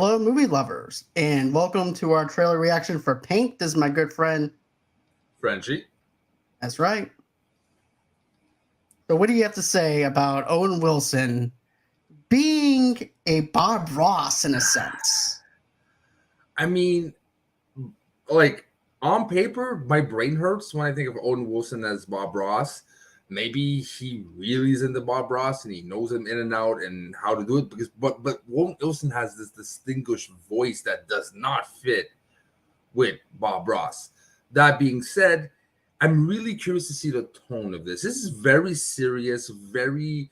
Hello, movie lovers, and welcome to our trailer reaction for Paint. This is my good friend, Frenchie. That's right. So what do you have to say about Owen Wilson being a Bob Ross in a sense? I mean, like, on paper, my brain hurts when I think of Owen Wilson as Bob Ross. Maybe he really is into Bob Ross and he knows him in and out and how to do it. But Owen Wilson has this distinguished voice that does not fit with Bob Ross. That being said, I'm really curious to see the tone of this. This is very serious, very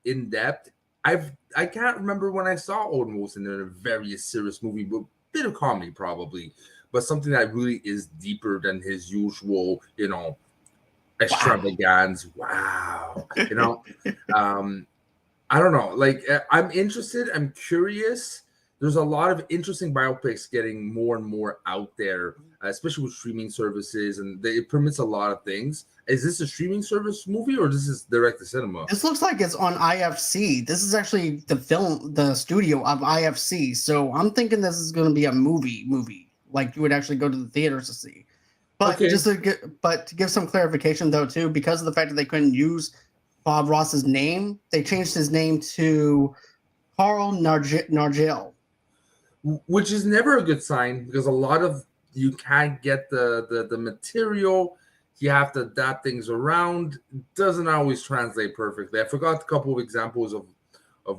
in depth. I can't remember when I saw Owen Wilson in a very serious movie, but a bit of comedy probably, but something that really is deeper than his usual, extravagance. Wow. I don't know. Like, I'm interested. I'm curious. There's a lot of interesting biopics getting more and more out there, especially with streaming services, and it permits a lot of things. Is this a streaming service movie or this is direct to cinema? This looks like it's on IFC. This is actually the studio of IFC. So I'm thinking this is going to be a movie, like you would actually go to the theaters to see. But Okay. to give some clarification though too, because of the fact that they couldn't use Bob Ross's name, they changed his name to Carl Nargle. Which is never a good sign because a lot of you can't get the material. You have to adapt things around. It doesn't always translate perfectly. I forgot a couple of examples of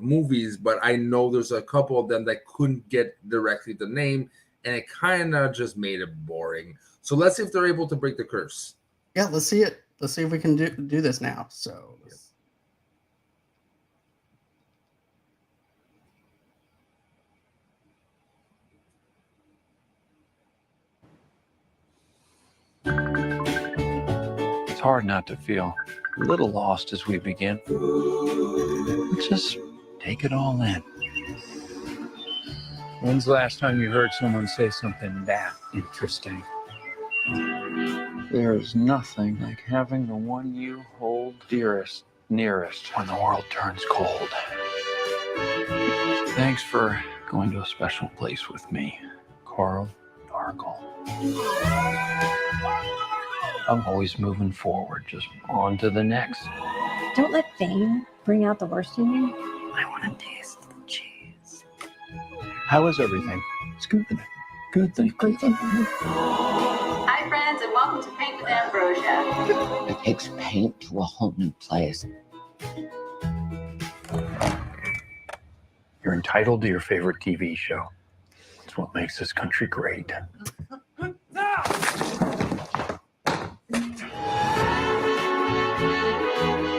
movies, but I know there's a couple of them that couldn't get directly the name, and it kind of just made it boring. So let's see if they're able to break the curse. Yeah, let's see it. Let's see if we can do this now. So. It's hard not to feel a little lost as we begin. Just take it all in. When's the last time you heard someone say something that interesting? There is nothing like having the one you hold dearest nearest when the world turns cold. Thanks for going to a special place with me, Carl Nargle. I'm always moving forward, just on to the next. Don't let fame bring out the worst in you. I want to taste the cheese. How is everything? It's good. Good thing. Great thing. Hi, friends, and welcome to Paint with Ambrosia. It takes paint to a whole new place. You're entitled to your favorite TV show. It's what makes this country great.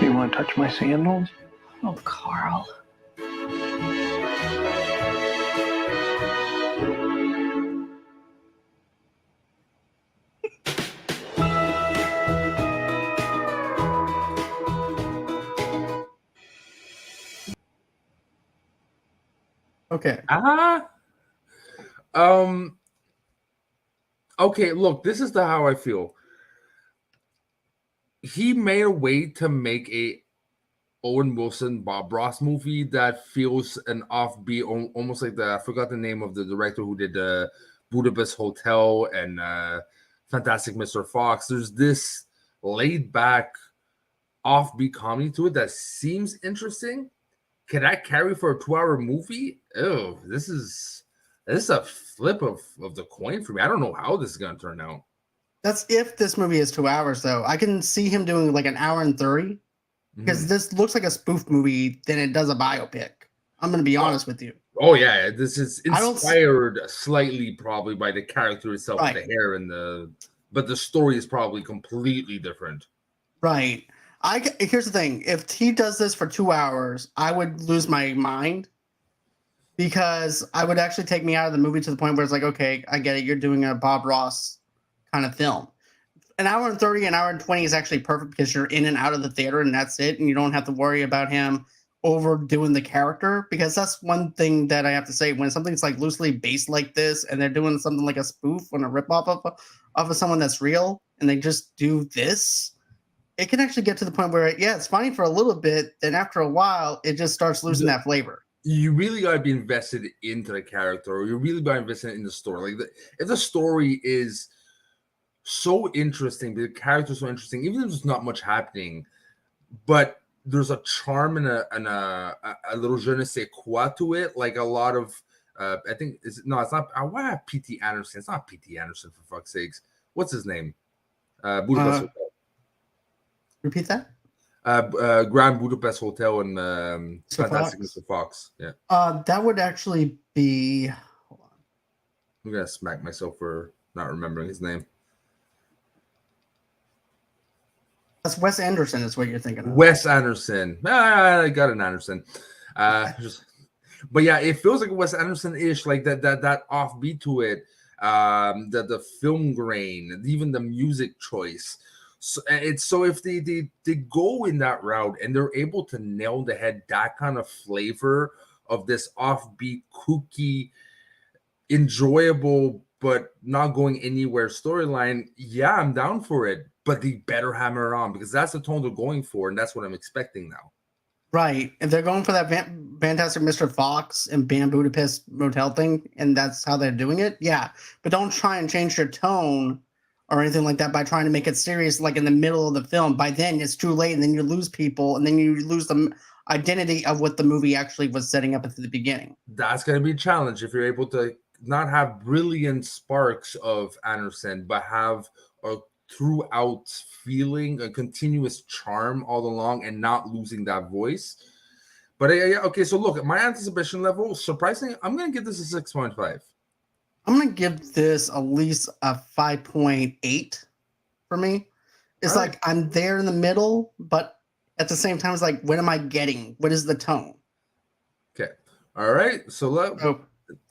You want to touch my sandals? Oh, Carl. Okay. Okay, look, this is how I feel. He made a way to make a Owen Wilson Bob Ross movie that feels an offbeat, almost like I forgot the name of the director who did the Budapest Hotel and Fantastic Mr. Fox. There's this laid back, offbeat comedy to it that seems interesting. Can that carry for a 2-hour movie? Oh, this is a flip of the coin for me. I don't know how this is gonna turn out. That's if this movie is 2 hours, though. I can see him doing like an hour and 30 because this looks like a spoof movie than it does a biopic. I'm going to be honest with you. Oh, yeah. This is inspired slightly probably by the character itself, the hair but the story is probably completely different. Right. Here's the thing. If he does this for 2 hours, I would lose my mind because I would actually take me out of the movie to the point where it's like, okay, I get it. You're doing a Bob Ross kind of film. An hour and 30, an hour and 20 is actually perfect because you're in and out of the theater and that's it. And you don't have to worry about him overdoing the character, because that's one thing that I have to say. When something's like loosely based like this and they're doing something like a spoof and a ripoff of someone that's real and they just do this, it can actually get to the point where, yeah, it's funny for a little bit. Then after a while, it just starts losing that flavor. you really gotta be invested into the character, or you really gotta invested in the story. Like, if the story is so interesting, the character's so interesting, even if there's not much happening, but there's a charm and a little je ne sais quoi to it, like a lot of I think it's not. I want to have P.T. Anderson. It's not P.T. Anderson, for fuck's sakes. What's his name? Budapest Hotel. Repeat that. Grand Budapest Hotel and Fantastic Fox? Mr. Fox. Yeah. That would actually be. Hold on. I'm gonna smack myself for not remembering his name. That's Wes Anderson. Is what you're thinking of. Wes Anderson. I got an Anderson. But yeah, it feels like a Wes Anderson-ish, like that offbeat to it. The film grain, even the music choice. So if they go in that route and they're able to nail the head that kind of flavor of this offbeat, kooky, enjoyable but not going anywhere storyline, yeah, I'm down for it. But they better hammer it on, because that's the tone they're going for, and that's what I'm expecting now. Right. If they're going for that Fantastic Mr. Fox and Band Budapest Motel thing, and that's how they're doing it, yeah. But don't try and change your tone or anything like that by trying to make it serious, like in the middle of the film. By then, it's too late, and then you lose people, and then you lose the identity of what the movie actually was setting up at the beginning. That's going to be a challenge if you're able to not have brilliant sparks of Anderson, but have a throughout feeling, a continuous charm all along, and not losing that voice. But yeah, okay, so look, my anticipation level, surprisingly, I'm going to give this a 6.5. I'm going to give this at least a 5.8 for me. It's All like right. I'm there in the middle, but at the same time, it's like, what am I getting? What is the tone? Okay. All right. So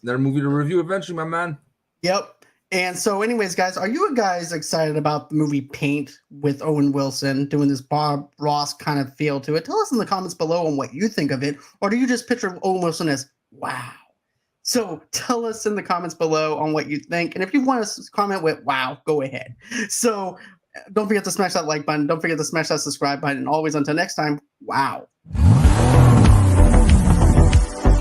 another movie to review eventually, my man. Yep. And so anyways, guys, are you guys excited about the movie Paint with Owen Wilson doing this Bob Ross kind of feel to it? Tell us in the comments below on what you think of it. Or do you just picture Owen Wilson as, wow? So tell us in the comments below on what you think. And if you want to comment with, wow, go ahead. So don't forget to smash that like button. Don't forget to smash that subscribe button. And always until next time, wow.